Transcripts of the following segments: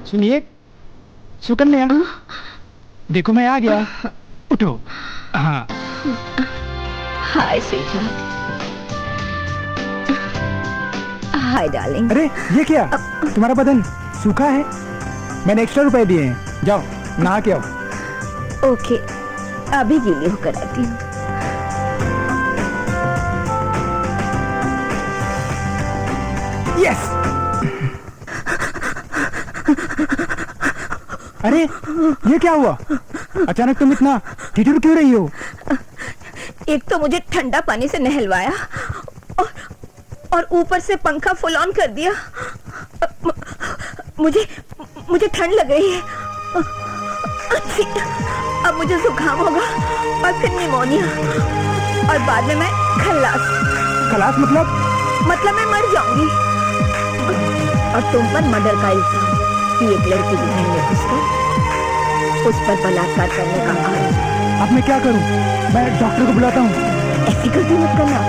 सुनिए सुकन्या, देखो मैं आ गया, उठो। हाँ हाय स्वीटहार्ट। Hi darling. अरे ये क्या, तुम्हारा बदन सूखा है। मैंने एक्स्ट्रा रुपए दिए हैं, जाओ नहा के आओ। ओके, अभी गीली होकर आती हूँ। यस। अरे ये क्या हुआ, अचानक तुम इतना ठिठुर क्यों रही हो? एक तो मुझे ठंडा पानी से नहलवाया और ऊपर से पंखा फुल ऑन कर दिया। मुझे ठंड लग रही है। अब मुझे जुकाम होगा और फिर निमोनिया और बाद में मैं खल्लास। खलास मतलब मैं मर जाऊंगी। और तुम पर मर्डर का इल्जाम कि एक लड़की की बहन ने घुसकर उस पर बलात्कार करने का आरोप। अब मैं क्या करूं? मैं डॉक्टर को बुलाता हूं। ऐसी गलती मत करना।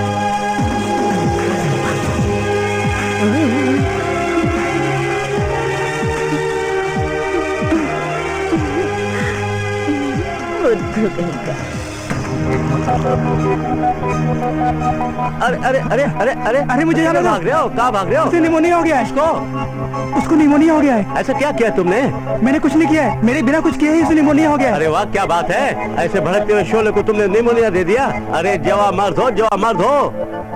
बुद्धू कहीं का। अरे अरे अरे अरे अरे अरे मुझे जाना था। भाग रहे हो? कहाँ भाग रहे हो? उसे निमोनिया हो गया है। उसको निमोनिया हो गया है। ऐसा क्या किया तुमने? मैंने कुछ नहीं किया है, मेरे बिना कुछ किए ही उसे निमोनिया हो गया है। अरे वाह, क्या बात है, ऐसे भड़कते हुए शोले को तुमने निमोनिया दे दिया। अरे जवा मर्द हो, जवा मर्द हो।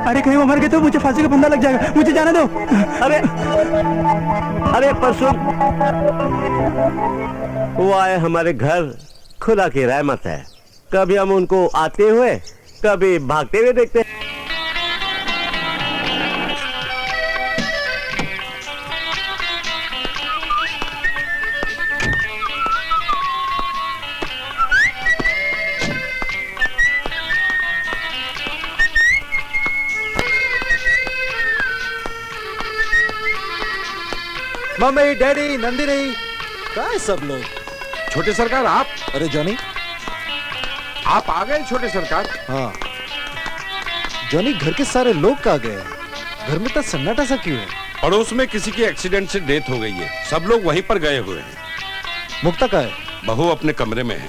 अरे कहीं वो मर गए तो मुझे फांसी का फंदा लग जाएगा, मुझे जाने दो। अरे अरे परसों वो आए हमारे घर, खुदा की रहमत है। कभी हम उनको आते हुए कभी भागते हुए देखते हैं। मम्मी, डैडी, नंदिनी, कहाँ है सब लोग? छोटे सरकार आप? अरे जॉनी, आप आ गए छोटे सरकार? हाँ जॉनी, घर के सारे लोग कहाँ गए? घर में इतना सन्नाटा सा क्यों है? पड़ोस में किसी की एक्सीडेंट से डेथ हो गई है, सब लोग वहीं पर गए हुए हैं। मुक्ता कहाँ है? बहू अपने कमरे में है।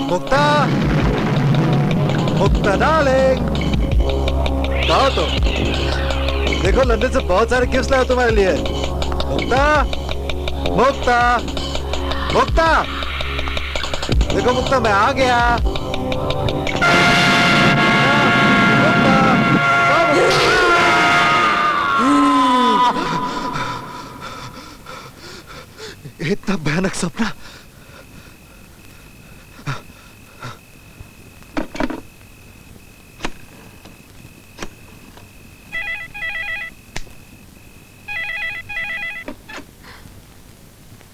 मुक्ता, मुक्ता डार्लिंग, कहाँ हो तुम? देखो लंदन से बहुत सारे गिफ्ट्स लाया तुम्हारे लिए। मुक्ता, मुक्ता, मुक्ता, देखो मुक्ता, मैं आ गया। इतना भयानक सपना।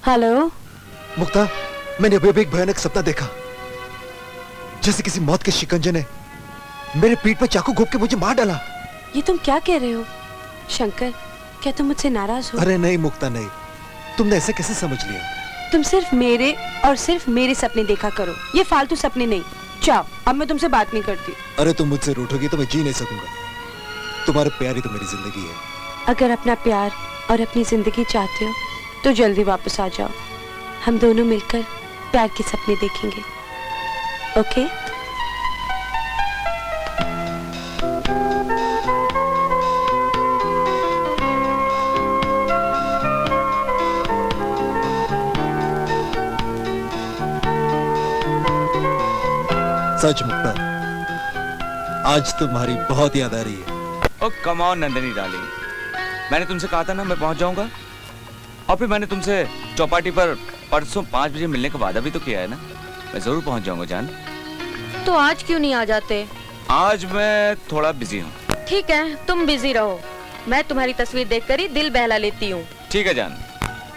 हेलो मुक्ता, मैंने अभी एक भयानक सपना देखा, जैसे किसी मौत के शिकंजे ने मेरे पीठ पे चाकू घोंप के मुझे मार डाला। ये तुम क्या कह रहे हो शंकर? क्या तुम मुझसे नाराज हो? अरे नहीं मुक्ता, नहीं। तुमने ऐसे कैसे समझ लिया? तुम सिर्फ मेरे और सिर्फ मेरे सपने देखा करो, ये फालतू सपने नहीं। जाओ, अब मैं तुमसे बात नहीं करती। अरे तुम मुझसे रूठोगी तो मैं जी नहीं सकूंगा। तुम्हारे प्यार ही तो मेरी जिंदगी है। अगर अपना प्यार और अपनी जिंदगी चाहते हो तो जल्दी वापस आ जाओ, हम दोनों मिलकर प्यार के सपने देखेंगे। ओके? सच मुक्ता, आज तुम्हारी बहुत याद आ रही है। ओ कम ऑन नंदिनी डार्लिंग, मैंने तुमसे कहा था ना मैं पहुंच जाऊंगा, और फिर मैंने तुमसे चौपाटी पर परसों 5 बजे मिलने का वादा भी तो किया है ना। मैं जरूर पहुंच जाऊंगा जान। तो आज क्यों नहीं आ जाते? आज मैं थोड़ा बिजी हूँ। ठीक है, तुम बिजी रहो, मैं तुम्हारी तस्वीर देखकर ही दिल बहला लेती हूँ। ठीक है जान।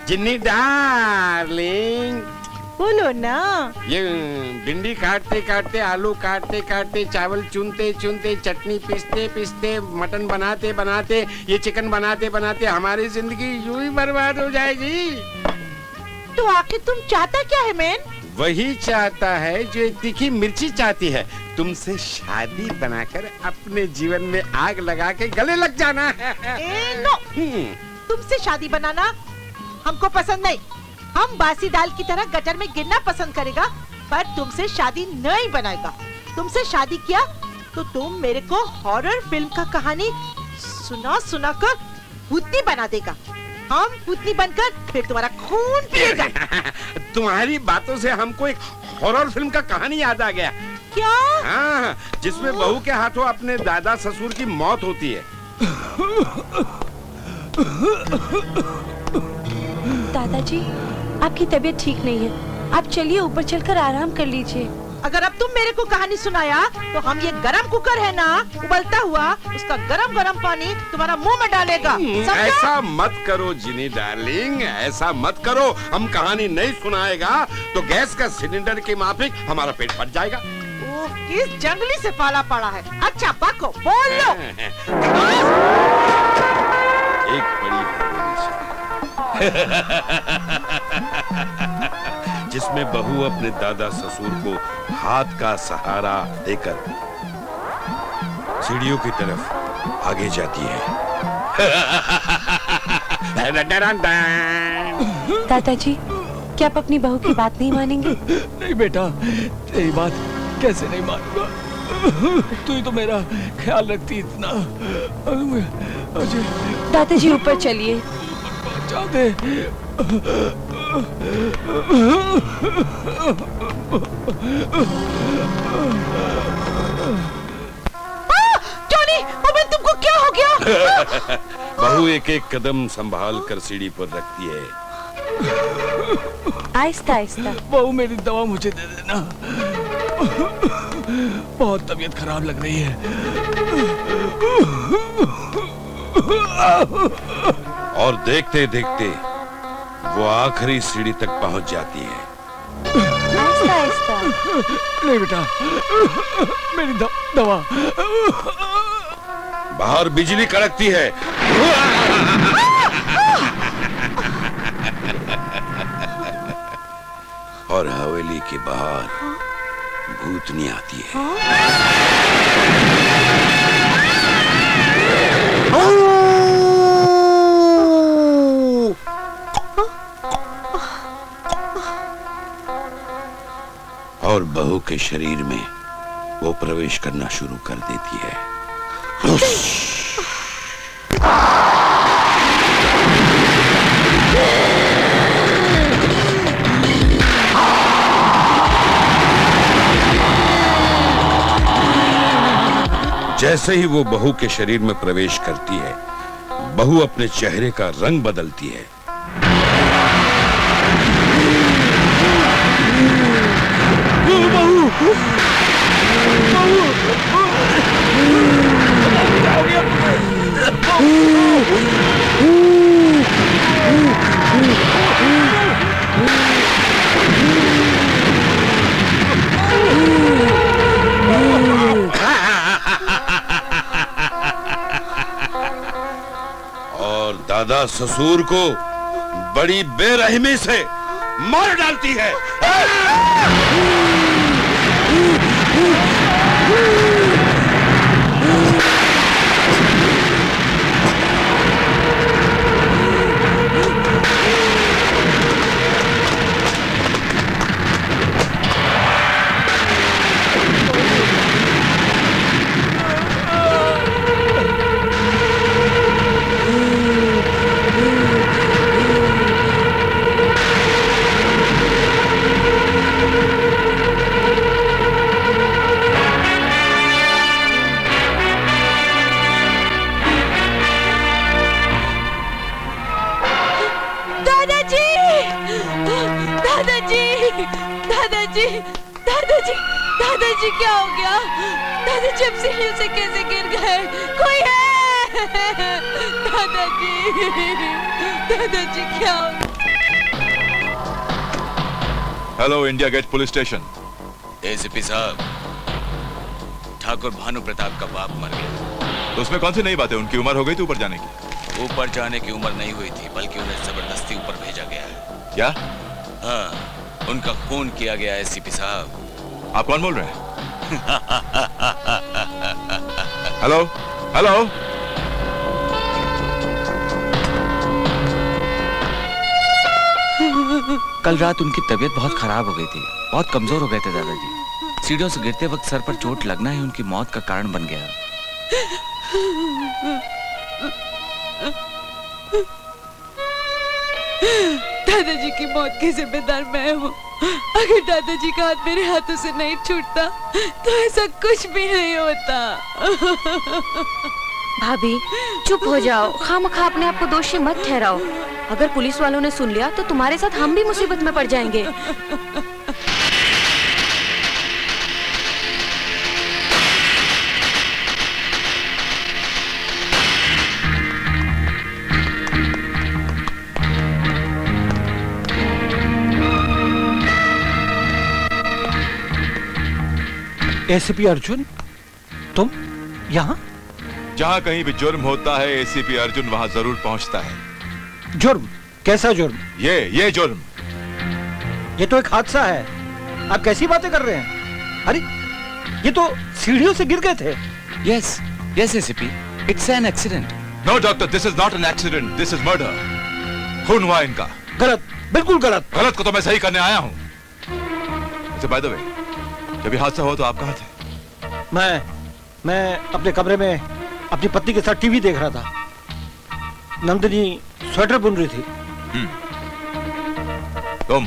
जिन्नी डार्लिंग, बोलो ना। ये भिंडी काटते काटते, आलू काटते काटते, चावल चुनते चुनते, चटनी पीसते पीसते, मटन बनाते बनाते, ये चिकन बनाते बनाते हमारी जिंदगी यूं ही बर्बाद हो जाएगी। तो आखिर तुम चाहता क्या है मैन? वही चाहता है जो एक तीखी मिर्ची चाहती है, तुमसे शादी बनाकर अपने जीवन में आग लगा के गले लग जाना। नो, तुमसे शादी बनाना हमको पसंद नहीं। हम बासी दाल की तरह गटर में गिरना पसंद करेगा, पर तुमसे शादी नहीं बनाएगा। तुमसे शादी किया तो तुम मेरे को हॉरर फिल्म का कहानी सुना सुना कर भूतनी बना देगा। हम भूतनी बनकर फिर तुम्हारा खून पिएगा। तुम्हारी बातों से हमको एक हॉरर फिल्म का कहानी याद आ गया। क्या? हाँ, जिसमें बहू के हाथों अपने दादा ससुर की मौत होती है। दादाजी, आपकी तबीयत ठीक नहीं है, आप चलिए ऊपर चलकर आराम कर लीजिए। अगर अब तुम मेरे को कहानी सुनाया तो हम ये गरम कुकर है ना, उबलता हुआ उसका गरम गरम पानी तुम्हारा मुंह में डालेगा। समझा? ऐसा मत करो जिनी डार्लिंग, ऐसा मत करो। हम कहानी नहीं सुनाएगा तो गैस का सिलेंडर के माफिक हमारा पेट फट जाएगा। ओह, किस जंगली से पाला पड़ा है। अच्छा बको, बोल लो। एक बड़ी जिसमें बहू अपने दादा ससुर को हाथ का सहारा देकर सीढ़ियों की तरफ आगे जाती है। दादाजी, क्या आप अपनी बहू की बात नहीं मानेंगे? नहीं बेटा, तेरी बात कैसे नहीं मानूंगा। तू ही तो मेरा ख्याल रखती इतना। दादाजी ऊपर चलिए। पहुंचा दे। टोनी, अबे तुमको क्या हो गया? बहू एक एक कदम संभाल कर सीढ़ी पर रखती है। आहिस्ता आहिस्ता। बहू, मेरी दवा मुझे दे देना। बहुत तबीयत खराब लग रही है। और देखते देखते वो आखिरी सीढ़ी तक पहुंच जाती है। आहिस्ता आहिस्ता। नहीं बेटा, मेरी दवा। बाहर बिजली कड़कती है। और हवेली के बाहर भूतनी आती है। और बहू के शरीर में वो प्रवेश करना शुरू कर देती है। जैसे ही वो बहू के शरीर में प्रवेश करती है, बहू अपने चेहरे का रंग बदलती है। और दादा ससुर को बड़ी बेरहमी से मार डालती है। दादाजी क्या हो गया? दादाजी अब सीढ़ियों से कैसे गिर गए? कोई है? दादाजी, दादाजी क्या हो? Hello, India Gate police station. ACP साहब, ठाकुर भानु प्रताप का बाप मर गया। तो उसमें कौन सी नई बात है? उनकी उम्र हो गई थी ऊपर जाने की। ऊपर जाने की उम्र नहीं हुई थी, बल्कि उन्हें जबरदस्ती ऊपर भेजा गया है। क्या? हाँ, उनका खून किया गया है एसीपी साहब। आप कौन बोल रहे हैं? Hello, hello. कल रात उनकी तबीयत बहुत खराब हो गई थी, बहुत कमजोर हो गए थे दादाजी। सीढ़ियों से गिरते वक्त सर पर चोट लगना ही उनकी मौत का कारण बन गया। दादाजी की मौत की जिम्मेदार मैं हूँ। अगर दादाजी का हाथ मेरे हाथों से नहीं छूटता तो ऐसा कुछ भी नहीं होता। भाभी चुप हो जाओ, खामखा अपने आप को दोषी मत ठहराओ। अगर पुलिस वालों ने सुन लिया तो तुम्हारे साथ हम भी मुसीबत में पड़ जाएंगे। एसीपी अर्जुन, तुम यहाँ? जहाँ कहीं भी जुर्म होता है एसीपी अर्जुन वहाँ जरूर पहुँचता है। जुर्म? कैसा जुर्म? ये जुर्म। ये तो एक हादसा है। आप कैसी बातें कर रहे हैं? अरे ये तो सीढ़ियों से गिर गए थे। Yes yes ACP, it's an accident. No doctor, this is not an accident, this is murder. खून हुआ इनका। गलत, बिल्कुल गलत। गलत को तो मैं सही करने आया हूँ। अच्छा, बाय द वे, जब ये हादसा हुआ तो आप कहाँ थे? मैं अपने कमरे में अपनी पत्नी के साथ टीवी देख रहा था। नंदिनी स्वेटर बुन रही थी। तुम